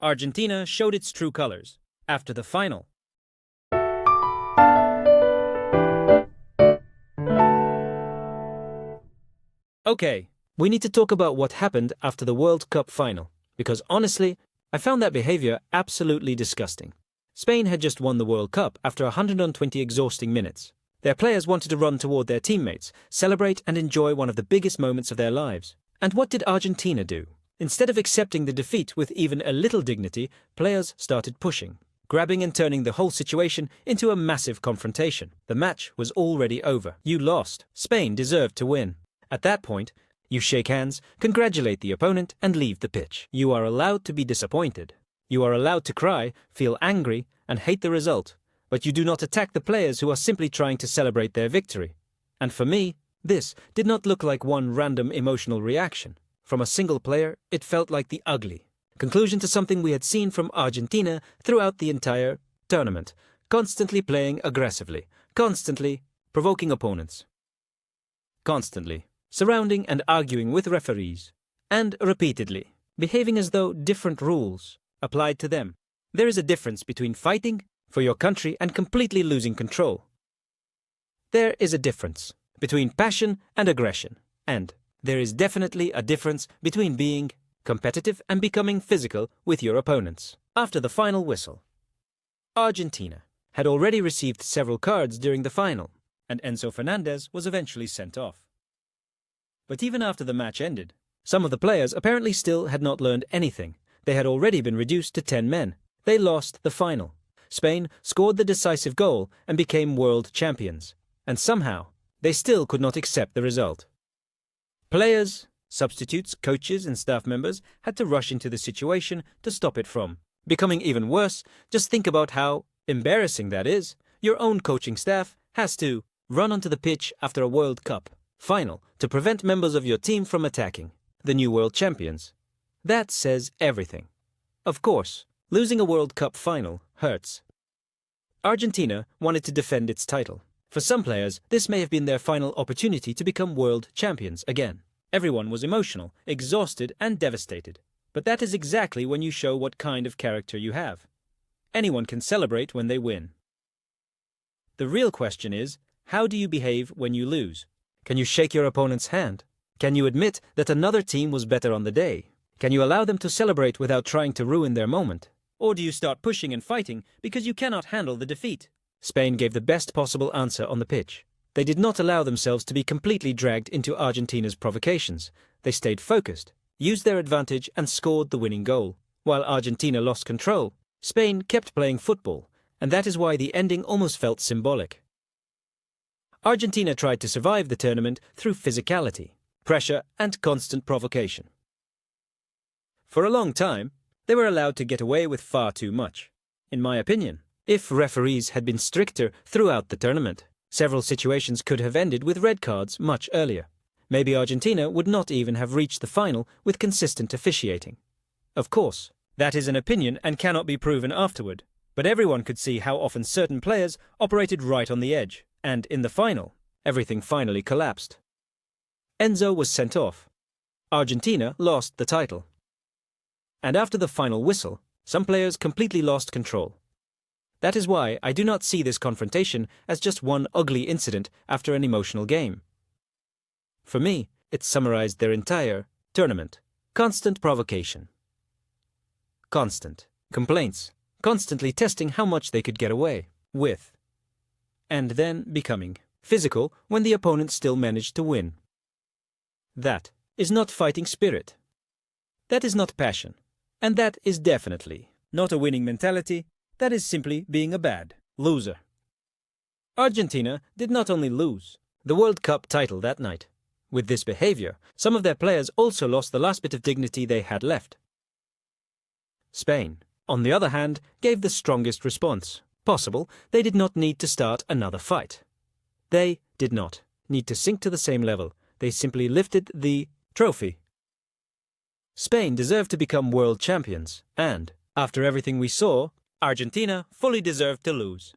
Argentina showed its true colors after the final. Okay, we need to talk about what happened after the World Cup final, because honestly, I found that behavior absolutely disgusting. Spain had just won the World Cup after 120 exhausting minutes. Their players wanted to run toward their teammates, celebrate and enjoy one of the biggest moments of their lives. And what did Argentina do? Instead of accepting the defeat with even a little dignity, players started pushing, grabbing and turning the whole situation into a massive confrontation. The match was already over. You lost. Spain deserved to win. At that point, you shake hands, congratulate the opponent, and leave the pitch. You are allowed to be disappointed. You are allowed to cry, feel angry, and hate the result. But you do not attack the players who are simply trying to celebrate their victory. And for me, this did not look like one random emotional reaction. From a single player, it felt like the ugly conclusion to something we had seen from Argentina throughout the entire tournament, constantly playing aggressively, constantly provoking opponents, constantly surrounding and arguing with referees, and repeatedly behaving as though different rules applied to them. There is a difference between fighting for your country and completely losing control. There is a difference between passion and aggression, and there is definitely a difference between being competitive and becoming physical with your opponents. After the final whistle, Argentina had already received several cards during the final, and Enzo Fernandez was eventually sent off. But even after the match ended, some of the players apparently still had not learned anything. They had already been reduced to 10 men. They lost the final. Spain scored the decisive goal and became world champions. And somehow, they still could not accept the result. Players, substitutes, coaches and staff members had to rush into the situation to stop it from becoming even worse. Just think about how embarrassing that is. Your own coaching staff has to run onto the pitch after a World Cup final to prevent members of your team from attacking the new world champions. That says everything. Of course, losing a World Cup final hurts. Argentina wanted to defend its title. For some players, this may have been their final opportunity to become world champions again. Everyone was emotional, exhausted, and devastated. But that is exactly when you show what kind of character you have. Anyone can celebrate when they win. The real question is, how do you behave when you lose? Can you shake your opponent's hand? Can you admit that another team was better on the day? Can you allow them to celebrate without trying to ruin their moment? Or do you start pushing and fighting because you cannot handle the defeat? Spain gave the best possible answer on the pitch. They did not allow themselves to be completely dragged into Argentina's provocations. They stayed focused, used their advantage and scored the winning goal. While Argentina lost control, Spain kept playing football, and that is why the ending almost felt symbolic. Argentina tried to survive the tournament through physicality, pressure and constant provocation. For a long time, they were allowed to get away with far too much. In my opinion, if referees had been stricter throughout the tournament, several situations could have ended with red cards much earlier. Maybe Argentina would not even have reached the final with consistent officiating. Of course, that is an opinion and cannot be proven afterward, but everyone could see how often certain players operated right on the edge, and in the final, everything finally collapsed. Enzo was sent off. Argentina lost the title. And after the final whistle, some players completely lost control. That is why I do not see this confrontation as just one ugly incident after an emotional game. For me, it summarized their entire tournament. Constant provocation. Constant complaints. Constantly testing how much they could get away with. And then becoming physical when the opponent still managed to win. That is not fighting spirit. That is not passion. And that is definitely not a winning mentality. That is simply being a bad loser. Argentina did not only lose the World Cup title that night. With this behavior, some of their players also lost the last bit of dignity they had left. Spain, on the other hand, gave the strongest response possible. They did not need to start another fight. They did not need to sink to the same level. They simply lifted the trophy. Spain deserved to become world champions, and, after everything we saw, Argentina fully deserved to lose.